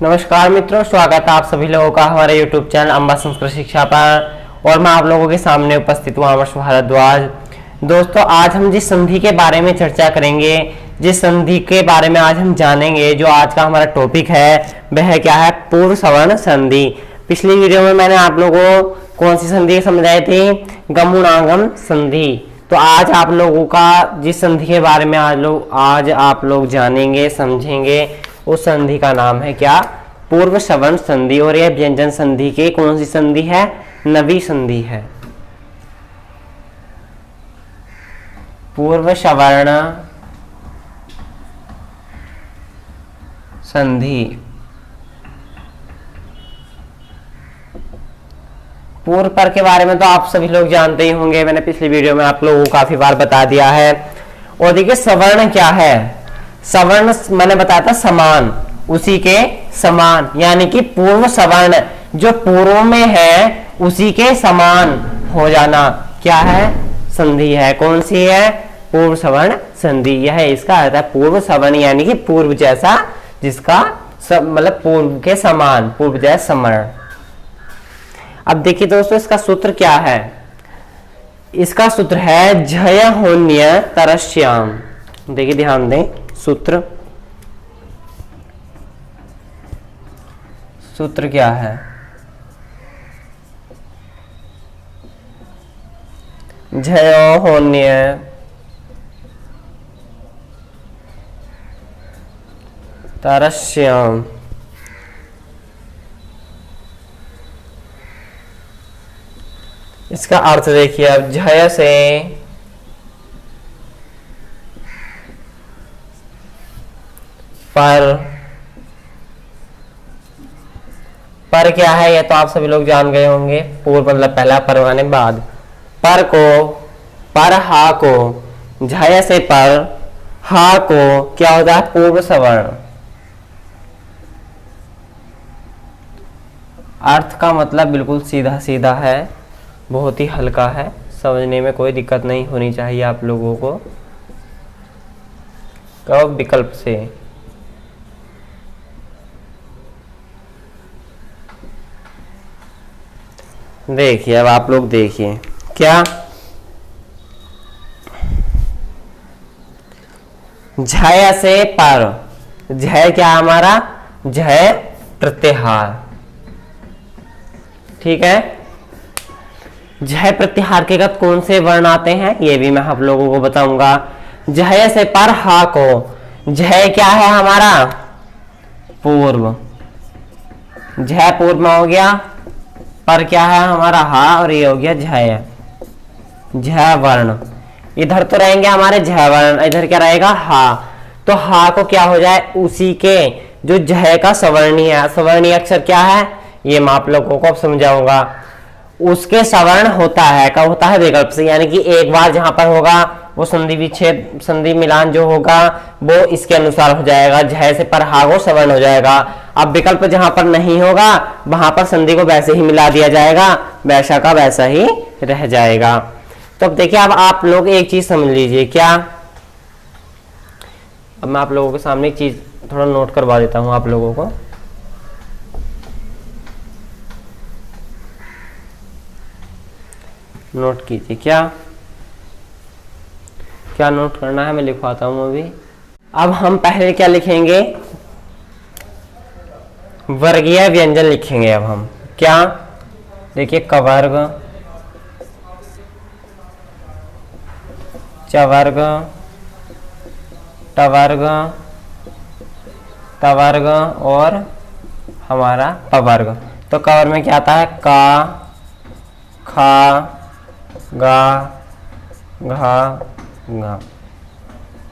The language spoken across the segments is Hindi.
नमस्कार मित्रों, स्वागत है आप सभी लोगों का हमारे YouTube चैनल अम्बा संस्कृत शिक्षा पर। और मैं आप लोगों के सामने उपस्थित हूँ आमर्श भारद्वाज। दोस्तों, आज हम जिस संधि के बारे में चर्चा करेंगे, जिस संधि के बारे में आज हम जानेंगे, जो आज का हमारा टॉपिक है वह क्या है? पूर्व सवर्ण संधि। पिछली वीडियो में मैंने आप लोगों को कौन सी संधि समझाई थी? गमुणागम संधि। तो आज आप लोगों का जिस संधि के बारे में आज आप लोग जानेंगे, समझेंगे, उस संधि का नाम है क्या? पूर्व सवर्ण संधि। और यह व्यंजन संधि की कौन सी संधि है? नवी संधि है। पूर्व सवर्ण संधि। पूर्व पर के बारे में तो आप सभी लोग जानते ही होंगे, मैंने पिछली वीडियो में आप लोगों को काफी बार बता दिया है। और देखिए, सवर्ण क्या है? सवर्ण मैंने बताया था समान, उसी के समान, यानी कि पूर्व सवर्ण जो पूर्व में है उसी के समान हो जाना क्या है? संधि है। कौन सी है? पूर्व सवर्ण संधि। यह इसका अर्थ है पूर्व सवर्ण, यानी कि पूर्व जैसा, जिसका मतलब पूर्व के समान, पूर्व जैसा समर्ण। अब देखिए दोस्तों, इसका सूत्र क्या है? इसका सूत्र है झय होन्य तरस्याम। देखिए, ध्यान दें, सूत्र क्या है? झयो होन्य तरस्याम। इसका अर्थ देखिए, अब झय से पर क्या है? ये तो आप सभी लोग जान गए होंगे। पूर्व मतलब पहला, पर माने बाद। पर को, पर हा को, झय से पर, हा को क्या होता है? पूर्व सवर्ण। अर्थ का मतलब बिल्कुल सीधा सीधा है, बहुत ही हल्का है, समझने में कोई दिक्कत नहीं होनी चाहिए आप लोगों को। कब? विकल्प से। देखिए, अब आप लोग देखिए क्या? झय से पर। झय क्या हमारा? झय प्रत्याहार। ठीक है। झय प्रत्याहार के बाद कौन से वर्ण आते हैं ये भी मैं आप लोगों को बताऊंगा। झय से पर हा को। झय क्या है हमारा? पूर्व। झय पूर्व में हो गया। पर क्या है हमारा? हा। और ये हो गया झय, झय वर्ण। इधर तो रहेंगे हमारे झय वर्ण, इधर क्या रहेगा? हा। तो हा को क्या हो जाए? उसी के जो झय का सवर्णीय है, सवर्णीय अक्षर क्या है ये मैं आप लोगों को अब समझाऊंगा। उसके सवर्ण होता है, कब होता है? विकल्प से। यानी कि एक बार जहां पर होगा वो संधि विच्छेद, संधि मिलान जो होगा वो इसके अनुसार हो जाएगा। झय से पर हा को सवर्ण हो जाएगा। अब विकल्प जहां पर नहीं होगा वहां पर संधि को वैसे ही मिला दिया जाएगा, वैसा का वैसा ही रह जाएगा। तो अब देखिए, अब आप लोग एक चीज समझ लीजिए क्या? अब मैं आप लोगों के सामने एक चीज थोड़ा नोट करवा देता हूं आप लोगों को। नोट कीजिए। क्या क्या नोट करना है? मैं लिखवाता हूं अभी। अब हम पहले क्या लिखेंगे? वर्गीय व्यंजन लिखेंगे। अब हम क्या? देखिए, कवर्ग, चवर्ग, टवर्ग, तवर्ग और हमारा पवर्ग। तो कवर में क्या आता है? का, खा, गा, घा, गा,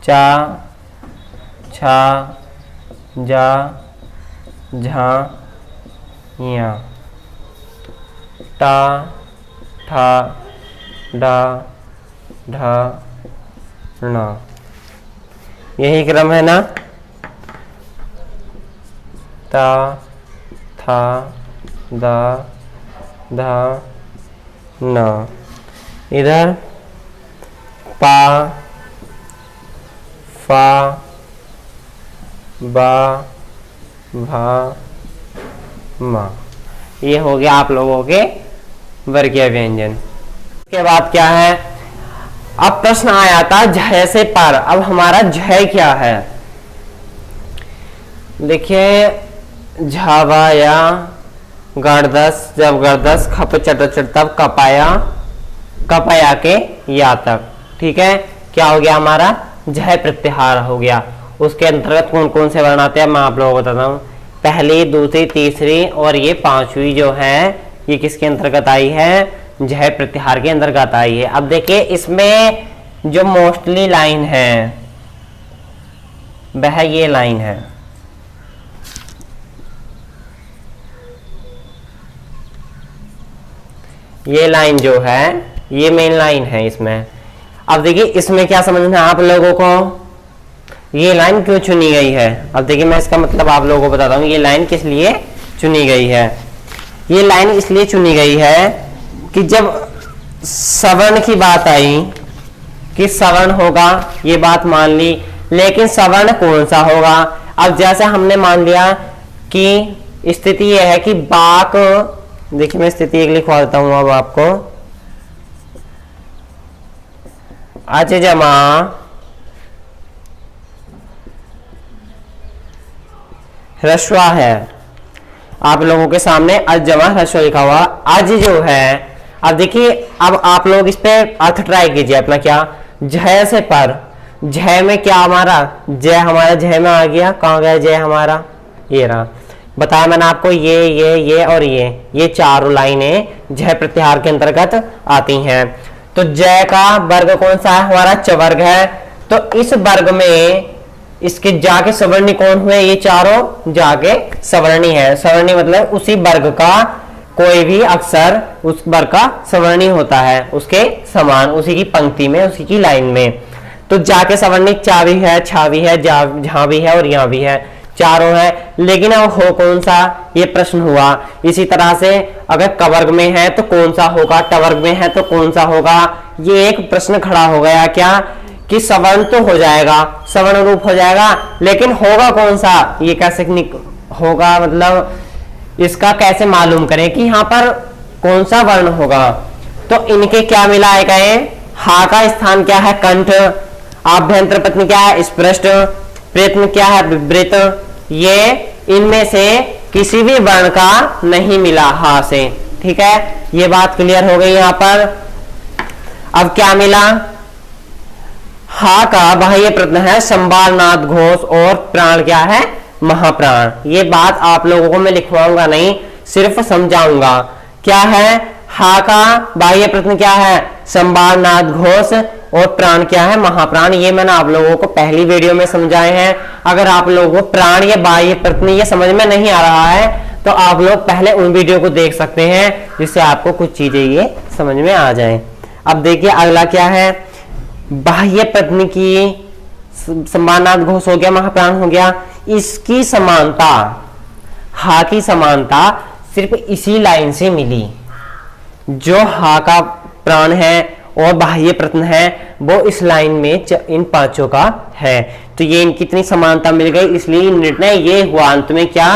चा, छा, जा, झा, या, टा, ठा, डा, ढा, णा। यही क्रम है ना? ता, था, दा, धा, ना। इधर पा, फा, बा, भा, म। ये हो गया आप लोगों के वर्गीय व्यंजन। उसके बाद क्या है, अब प्रश्न आया था झ से पर। अब हमारा झ क्या है, देखिए झावाया गर्दस, जब गर्दस खप चट चट तब कपाया, कपाया के या तक। ठीक है, क्या हो गया हमारा झ प्रत्याहार हो गया। उसके अंतर्गत कौन कौन से वर्ण आते हैं मैं आप लोगों को बताता हूँ। पहली, दूसरी, तीसरी और ये पांचवी जो है ये किसके अंतर्गत आई है, झ प्रत्याहार के अंतर्गत आई है। अब देखिए इसमें जो मोस्टली लाइन है वह ये लाइन है, ये लाइन जो है ये मेन लाइन है इसमें। अब देखिए इसमें क्या समझना है आप लोगों को, ये लाइन क्यों चुनी गई है। अब देखिए मैं इसका मतलब आप लोगों को बताता हूँ, ये लाइन किस लिए चुनी गई है। ये लाइन इसलिए चुनी गई है कि जब सवर्ण की बात आई कि सवर्ण होगा, ये बात मान ली, लेकिन सवर्ण कौन सा होगा। अब जैसे हमने मान लिया कि स्थिति यह है कि बाक, देखिए मैं स्थिति एक लिखवा देता हूं अब आपको, अच जमा ह्रस्वा है। आप लोगों के सामने अज जमा ह्रस्व लिखा हुआ, अज जो है। अब देखिए अब आप लोग इस पे अर्थ ट्राई कीजिए अपना, क्या झ से पर, झ में क्या हमारा जय, हमारा झ में आ गया, कहाँ गया जय हमारा, ये रहा। बताया मैंने आपको ये और ये चारों लाइनें झ प्रत्याहार के अंतर्गत आती हैं। तो जय का वर्ग कौन सा है, हमारा च वर्ग है। तो इस वर्ग में इसके जाके सवर्णी कौन हुए, ये चारों जाके सवर्णी है। सवर्णी मतलब उसी वर्ग का कोई भी अक्षर उस वर्ग का सवर्णी होता है, उसके समान, उसी की पंक्ति में, उसी की लाइन में। तो जाके सवर्णी चा भी है, छा भी है, जहां भी है और यहाँ भी है, चारों है। लेकिन अब हो कौन सा, ये प्रश्न हुआ। इसी तरह से अगर कवर्ग में है तो कौन सा होगा, टवर्ग में है तो कौन सा होगा, ये एक प्रश्न खड़ा हो गया क्या कि सवर्ण तो हो जाएगा, सवर्ण रूप हो जाएगा, लेकिन होगा कौन सा, ये कैसे होगा, मतलब इसका कैसे मालूम करें कि यहाँ पर कौन सा वर्ण होगा। तो इनके क्या मिलाए गए, हा का स्थान क्या है कंठ, आभ्यंतर पत्नी क्या है स्पृष्ट, प्रयत्न क्या है विवृत। ये इनमें से किसी भी वर्ण का नहीं मिला हा से। ठीक है, ये बात क्लियर हो गई यहाँ पर। अब क्या मिला, हा का बाह्य प्रत्यय है संबारनाद घोष और प्राण क्या है महाप्राण। ये बात आप लोगों को मैं लिखवाऊंगा नहीं, सिर्फ समझाऊंगा। क्या है, हा का बाह्य प्रत्यय क्या है संबारनाद घोष और प्राण क्या है महाप्राण। ये मैंने आप लोगों को पहली वीडियो में समझाए हैं। अगर आप लोगों को प्राण या बाह्य प्रत्यय ये समझ में नहीं आ रहा है तो आप लोग पहले उन वीडियो को देख सकते हैं, जिससे आपको कुछ चीजें ये समझ में आ जाए। अब देखिए अगला क्या है, बाह्य प्रत्यय की संबारनाद घोष हो गया, महाप्राण हो गया। इसकी समानता, हा की समानता सिर्फ इसी लाइन से मिली। जो हा का प्राण है और बाह्य प्रत्यय है वो इस लाइन में इन पांचों का है। तो ये इनकी इतनी समानता मिल गई, इसलिए निर्णय ये हुआ अंत में क्या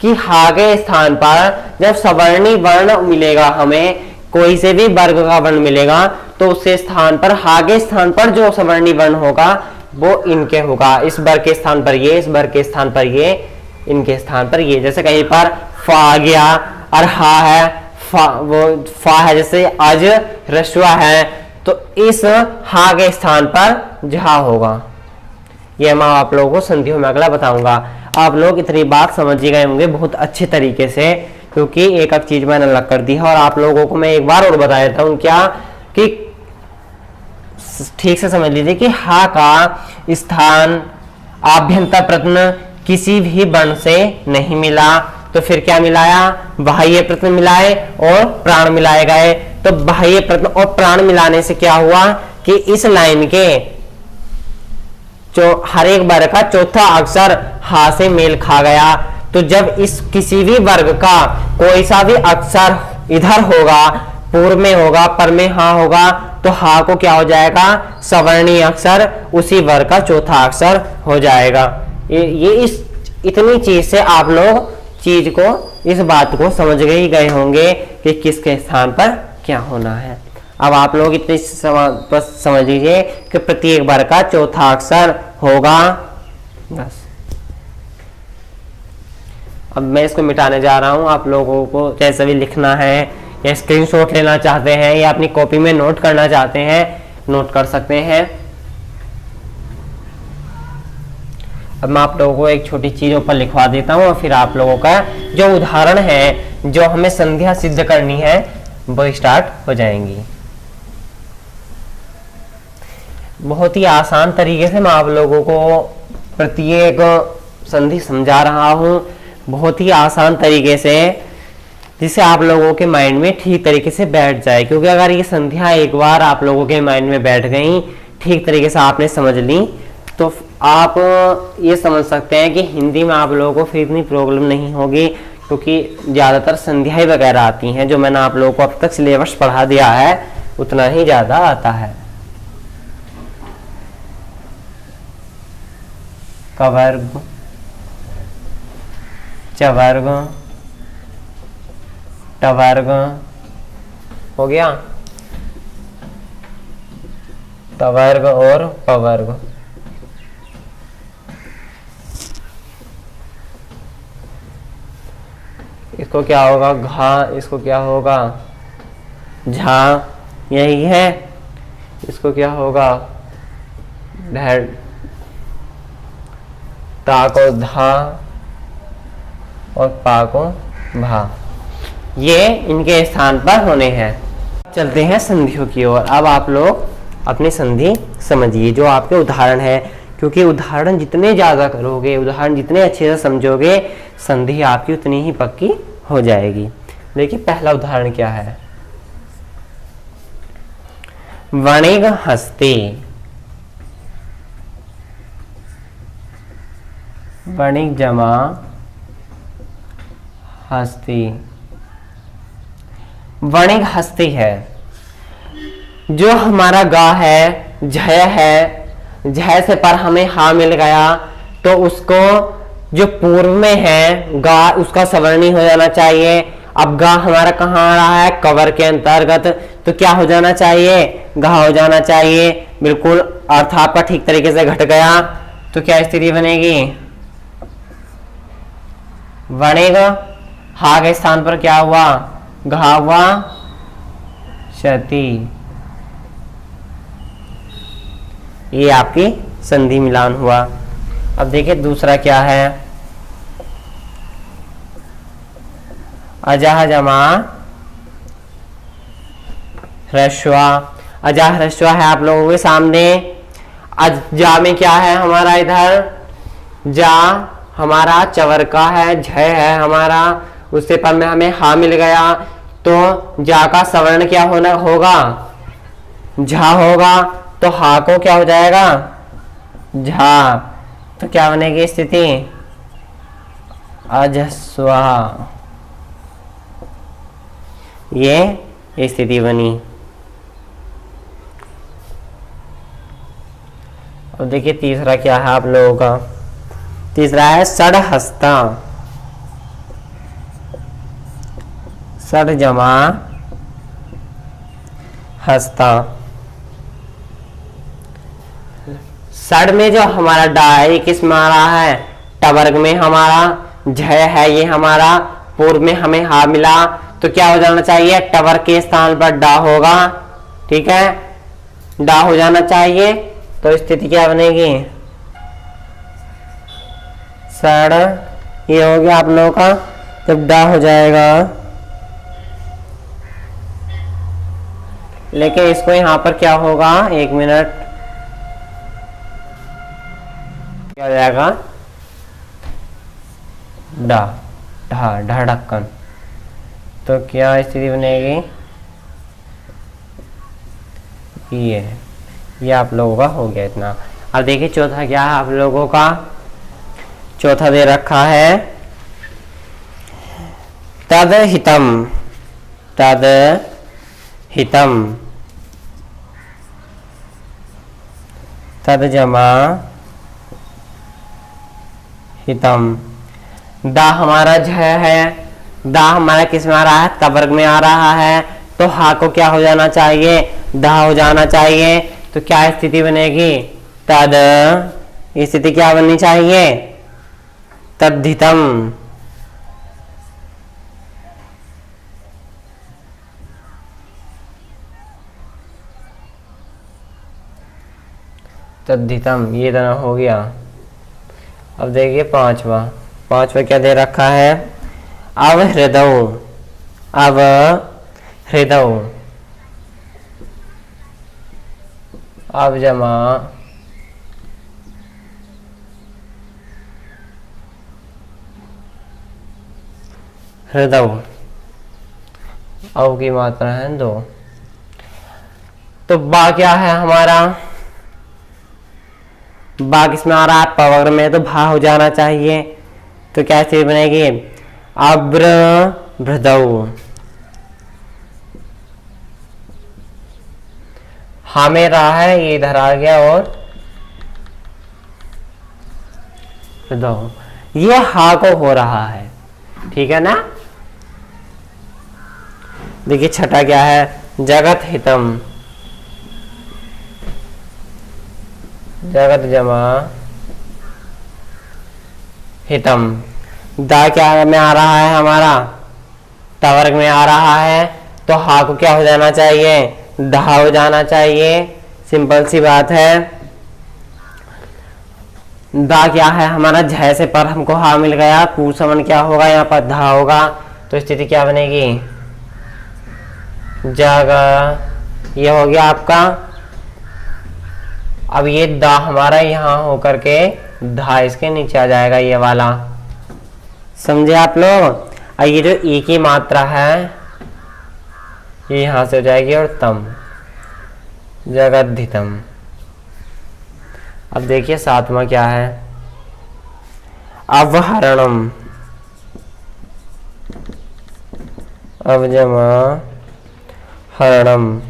कि हा के स्थान पर जब सवर्णी वर्ण मिलेगा, हमें कोई से भी वर्ग का वर्ण मिलेगा, तो उसके स्थान पर हा के स्थान पर जो सवर्णी वर्ण होगा वो इनके होगा। इस वर्ग के स्थान पर ये, इस वर्ग के स्थान पर ये, इनके स्थान पर ये। जैसे कहीं पर फा आ गया और हा है, वो फा है, जैसे आज रस्वा है, तो इस हा के स्थान पर झा होगा। यह मैं आप लोगों को संधियों में अगला बताऊंगा। आप लोग इतनी बात समझ गए होंगे बहुत अच्छे तरीके से, क्योंकि एक एक चीज मैंने अलग कर दी है। और आप लोगों को मैं एक बार और बता देता हूं क्या कि ठीक से समझ लीजिए कि हा का स्थान आभ्यंतर प्रत्यय किसी भी वर्ण से नहीं मिला, तो फिर क्या मिलाया, बाह्य प्रत्यय मिलाए और प्राण मिलाए गए। तो बाह्य प्रत्यय और प्राण मिलाने से क्या हुआ कि इस लाइन के जो हर एक वर्ग का चौथा अक्षर हा से मेल खा गया। तो जब इस किसी भी वर्ग का कोई सा भी अक्षर इधर होगा, पूर्व में होगा, पर में हा होगा, तो हा को क्या हो जाएगा, सवर्णी अक्षर उसी वर्ग का चौथा अक्षर हो जाएगा। ये इस इतनी चीज से आप लोग चीज को इस बात को समझ गए होंगे कि किसके स्थान पर क्या होना है। अब आप लोग इतने समझ लीजिए कि प्रत्येक बार का चौथा अक्षर होगा। बस अब मैं इसको मिटाने जा रहा हूं। आप लोगों को जैसे भी लिखना है या स्क्रीनशॉट लेना चाहते हैं या अपनी कॉपी में नोट करना चाहते हैं, नोट कर सकते हैं। अब मैं आप लोगों को एक छोटी चीज ऊपर लिखवा देता हूं और फिर आप लोगों का जो उदाहरण है, जो हमें संध्या सिद्ध करनी है, वो स्टार्ट हो जाएंगी। बहुत ही आसान तरीके से मैं आप लोगों को प्रत्येक संधि समझा रहा हूं, बहुत ही आसान तरीके से, जिससे आप लोगों के माइंड में ठीक तरीके से बैठ जाए। क्योंकि अगर ये संध्या एक बार आप लोगों के माइंड में बैठ गई, ठीक तरीके से आपने समझ ली, तो आप ये समझ सकते हैं कि हिंदी में आप लोगों को फिर इतनी प्रॉब्लम नहीं होगी, क्योंकि ज़्यादातर संध्याएं वगैरह आती हैं। जो मैंने आप लोगों को अब तक सिलेबस पढ़ा दिया है उतना ही ज़्यादा आता है। कवर्ग, चवर्ग, टवर्ग हो गया, तवर्ग और पवर्ग। इसको क्या होगा? घा। इसको क्या होगा? झा। यही है। इसको क्या होगा? ढ। ता को धा और पा को भा। ये इनके स्थान पर होने हैं। चलते हैं संधियों की ओर। अब आप लोग अपनी संधि समझिए, जो आपके उदाहरण है, क्योंकि उदाहरण जितने ज्यादा करोगे, उदाहरण जितने अच्छे से समझोगे, संधि आपकी उतनी ही पक्की हो जाएगी। देखिए पहला उदाहरण क्या है? वणिग हस्ते। वणिग जमा हस्ती। वणिग हस्ती है। जो हमारा गा है, झय है, झय से पर हमें हा मिल गया, तो उसको जो पूर्व में है गा, उसका सवर्णी हो जाना चाहिए। अब गा हमारा कहाँ आ रहा है? कवर के अंतर्गत, तो क्या हो जाना चाहिए? गा हो जाना चाहिए। बिल्कुल अर्थ आपका ठीक तरीके से घट गया। तो क्या स्थिति बनेगी? वणिग, हा के स्थान पर क्या हुआ? घा हुआ, क्षति। ये आपकी संधि मिलान हुआ। अब देखिए दूसरा क्या है? अजह जमा ह्रस्वा। अजह ह्रस्वा है आप लोगों के सामने। जा में क्या है हमारा? इधर जा हमारा चवर का है, झय है हमारा, उससे पर में हमें हा मिल गया, तो जा का सवर्ण क्या होना होगा? झा होगा। तो हा को क्या हो जाएगा? झा। तो क्या बनेगी स्थिति? अजस्वा। ये स्थिति बनी। अब देखिए तीसरा क्या है आप लोगों का? तीसरा है षडहस्ता। षड जमा हस्ता। षड में जो हमारा डा है, ये किस में आ रहा है? टवर्ग में हमारा झय है, ये हमारा पूर्व में हमें हा मिला, तो क्या हो जाना चाहिए? टवर्ग के स्थान पर डा होगा। ठीक है, डा हो जाना चाहिए। तो स्थिति क्या बनेगी? षड, ये हो गया आप लोगों का। जब डा हो जाएगा, लेकिन इसको यहां पर क्या होगा? एक मिनट, क्या हो जाएगा? डा, ढा, ढा ढक्कन। तो क्या स्थिति बनेगी? ये आप लोगों का हो गया इतना। अब देखिए चौथा क्या है आप लोगों का? चौथा दे रखा है तद हितम। तद हितम। तद जमा हितम। दा हमारा झ है, दा हमारा किस में आ रहा है, त वर्ग में आ रहा है, तो हा को क्या हो जाना चाहिए, दा हो जाना चाहिए। तो क्या स्थिति बनेगी, तद, स्थिति क्या बननी चाहिए, तद्धितम। तद्धितम ये दोनों हो गया। अब देखिए पांचवा, पांचवा क्या दे रखा है, अब हृदय, अब हृदय, अब जमा हृदय, अब की मात्रा है 2। तो बा क्या है हमारा, बा किसमें आ रहा है, पवर्ग में, तो भा हो जाना चाहिए। तो क्या स्थिति बनेगी, अब्र भृदौ, हा में रहा है, ये इधर आ गया, और हृदौ, ये हा को हो रहा है, ठीक है ना। देखिए छठा क्या है, जगत हितम, जगत जमा हितम, दा क्या में आ रहा है हमारा, टवर्ग में आ रहा है, तो हा को क्या हो जाना चाहिए, धा हो जाना चाहिए, सिंपल सी बात है। दा क्या है हमारा, झय से पर हमको हा मिल गया, पूसमन क्या होगा, यहाँ पर धा होगा, तो स्थिति क्या बनेगी, जग, ये हो गया आपका। अब ये दा हमारा यहाँ होकर के धा इसके नीचे आ जाएगा, ये वाला, समझे आप लोग। और ये जो ई की मात्रा है ये यहां से हो जाएगी, और तम, जगद्धितम। अब देखिए सातवां क्या है, अवहरणम, अवजमा हरणम,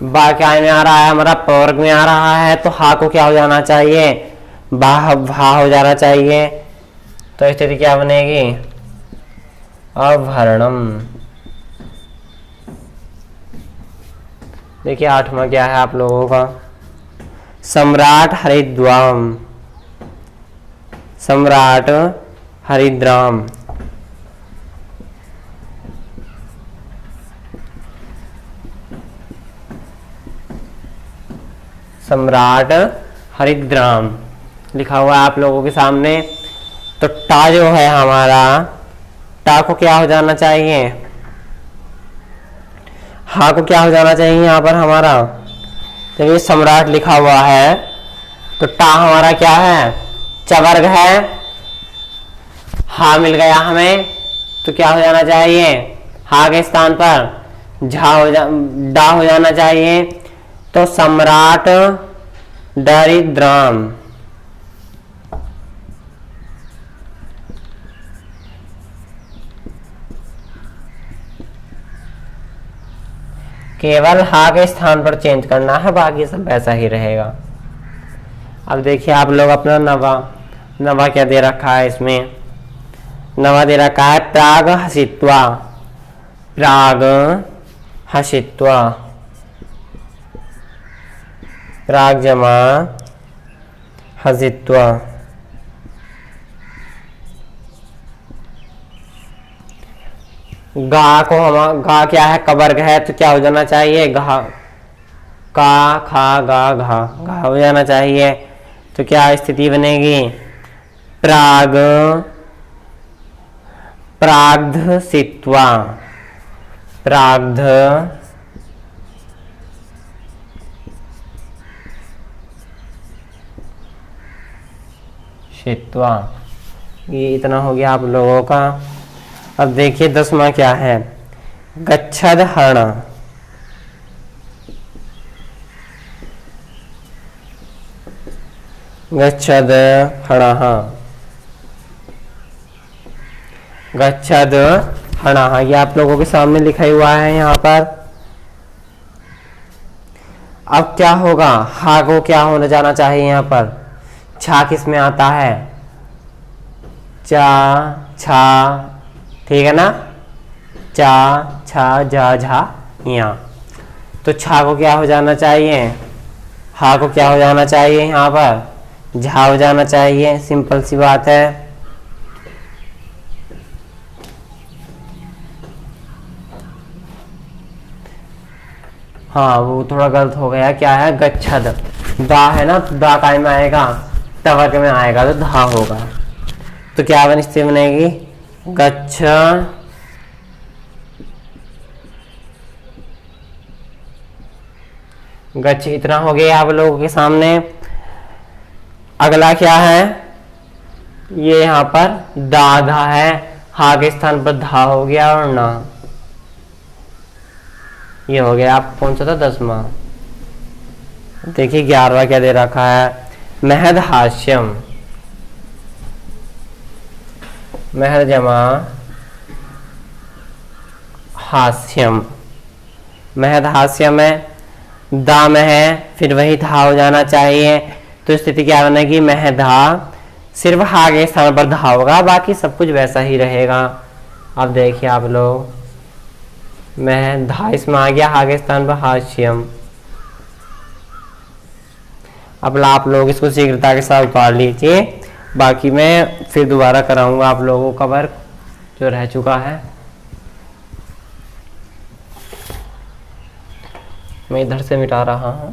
बा क्या में आ रहा है हमारा, पवर्ग में आ रहा है, तो हा को क्या हो जाना चाहिए, भा हो जाना चाहिए। तो स्थिति क्या बनेगी, अवहरणम। देखिए आठवां क्या है आप लोगों का, सम्राट हरिद्वाम, सम्राट हरिद्राम, सम्राट हरिद्राम लिखा हुआ है आप लोगों के सामने। तो टा जो है हमारा, टा को क्या हो जाना चाहिए, हा को क्या हो जाना चाहिए यहाँ पर हमारा, तो ये सम्राट लिखा हुआ है, तो टा हमारा क्या है, चवर्ग है, हा मिल गया हमें, तो क्या हो जाना चाहिए, हा के स्थान पर डा हो जाना चाहिए। तो सम्राट दरिद्राम, केवल हा के स्थान पर चेंज करना है, बाकी सब वैसा ही रहेगा। अब देखिए आप लोग अपना नवा, नवा क्या दे रखा है इसमें, नवा दे रखा है प्राग हसित्वा, प्राग हसित्वा, प्राग जमा हसित्वा। गा को हम, गा क्या है, कवर्ग है, तो क्या हो जाना चाहिए, गा, का खा गा घा, घा हो जाना चाहिए। तो क्या स्थिति बनेगी, प्राग, प्राग्ध सित्वा, प्राग्ध सित्वा। ये इतना हो गया आप लोगों का। अब देखिए 10वां क्या है, गच्छद हरण, गच्छद हणः, गच्छद हणः, ये आप लोगों के सामने लिखा हुआ है यहाँ पर। अब क्या होगा, हा को क्या होने जाना चाहिए यहाँ पर, छा किस में आता है, चा छा, ठीक है ना, चा छा जा झा या। तो छा को क्या हो जाना चाहिए, हा को क्या हो जाना चाहिए, यहाँ पर झा हो जाना चाहिए, सिंपल सी बात है। हाँ वो थोड़ा गलत हो गया, क्या है गच्छद, दा है ना, तो दा काय में आएगा, तवर्ग में आएगा तो धा होगा। तो क्या स्थिति बनेगी, गच्छ गच्छ इतना हो गया आप लोगों के सामने। अगला क्या है, ये यहाँ पर दा धा है, हा के स्थान पर धा हो गया और ना, ये हो गया। आप कौन सा था 10वां, देखिए 11वां क्या दे रखा है, महद हास्यम, महद जमा हास्यम, महद हास्यम है, दा में है, फिर वही था हो जाना चाहिए। तो स्थिति क्या बनेगी, महधा, सिर्फ हा के स्थान पर धा होगा, बाकी सब कुछ वैसा ही रहेगा। अब देखिए आप लोग, महधा इसमें आ गया, हा के स्थान पर हास्यम। अब आप लोग इसको शीघ्रता के साथ उतार लीजिए, बाकी मैं फिर दोबारा कराऊंगा आप लोगों का वर्क जो रह चुका है। मैं इधर से मिटा रहा हूं।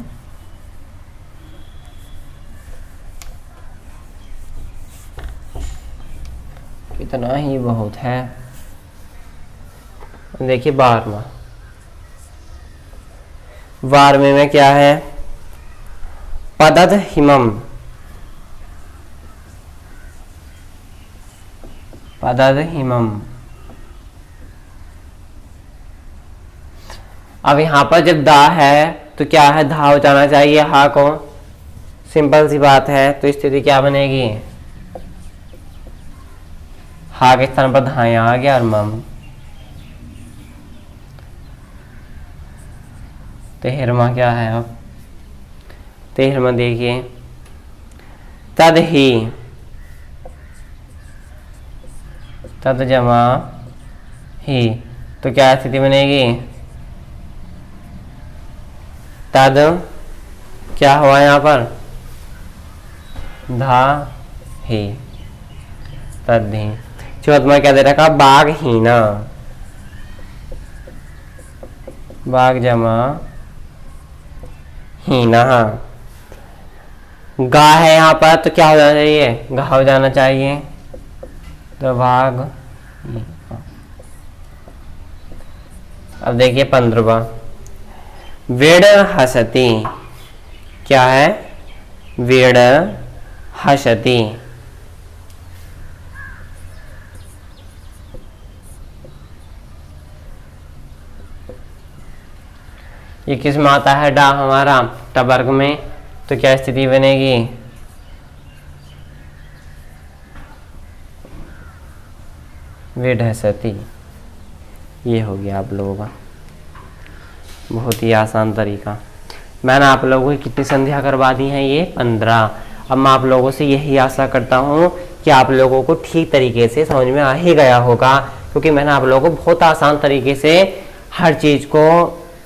इतना ही बहुत है। देखिए 12वां, 12वें में क्या है, पदद हिमम, पदद हिमम। अब यहाँ पर जब दा है तो क्या है, धा हो जाना चाहिए हा को, सिंपल सी बात है। तो स्थिति क्या बनेगी, हा के स्थान पर धा यहाँ आ गया और मम। 13वां क्या है, अब 13वां देखिए, तद ही, तद जमा ही। तो क्या स्थिति बनेगी, तद क्या हुआ यहाँ पर, धा ही, तद ही। 14वां क्या दे रखा, बाघ हीना, बाघ जमा हीना। गा है यहाँ पर, तो क्या हो जाना चाहिए, गा हो जाना चाहिए, तो बाघ। अब देखिए 15वां, वेड़ हसती, क्या है, वेड़ हसती। ये किस में आता है, डा हमारा टवर्ग में। तो क्या स्थिति बनेगी, वेड़ हसती। ये हो गया आप लोगों का, बहुत ही आसान तरीका। मैंने आप लोगों की कितनी संध्या करवा दी हैं, ये 15। अब मैं आप लोगों से यही आशा करता हूँ कि आप लोगों को ठीक तरीके से समझ में आ ही गया होगा, क्योंकि मैंने आप लोगों को बहुत आसान तरीके से हर चीज़ को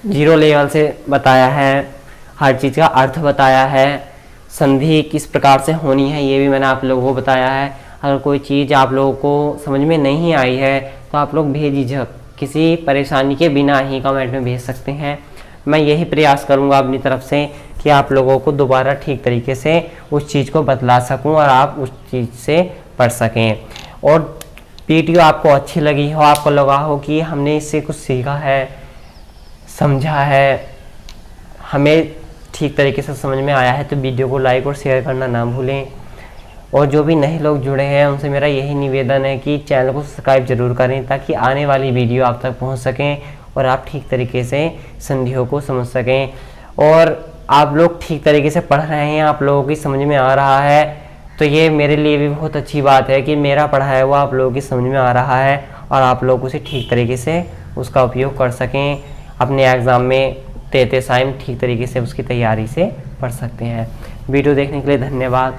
0 लेवल से बताया है, हर चीज़ का अर्थ बताया है, संधि किस प्रकार से होनी है ये भी मैंने आप लोगों को बताया है। अगर कोई चीज़ आप लोगों को समझ में नहीं आई है तो आप लोग बेझिझक किसी परेशानी के बिना ही कमेंट में भेज सकते हैं। मैं यही प्रयास करूंगा अपनी तरफ से कि आप लोगों को दोबारा ठीक तरीके से उस चीज़ को बतला सकूं और आप उस चीज़ से पढ़ सकें। और वीडियो आपको अच्छी लगी हो, आपको लगा हो कि हमने इससे कुछ सीखा है, समझा है, हमें ठीक तरीके से समझ में आया है, तो वीडियो को लाइक और शेयर करना ना भूलें। और जो भी नए लोग जुड़े हैं उनसे मेरा यही निवेदन है कि चैनल को सब्सक्राइब जरूर करें, ताकि आने वाली वीडियो आप तक पहुंच सकें और आप ठीक तरीके से संधियों को समझ सकें। और आप लोग ठीक तरीके से पढ़ रहे हैं, आप लोगों की समझ में आ रहा है, तो ये मेरे लिए भी बहुत अच्छी बात है कि मेरा पढ़ाया हुआ आप लोगों की समझ में आ रहा है और आप लोग उसे ठीक तरीके से उसका उपयोग कर सकें, अपने एग्ज़ाम में देते टाइम ठीक तरीके से उसकी तैयारी से पढ़ सकते हैं। वीडियो देखने के लिए धन्यवाद।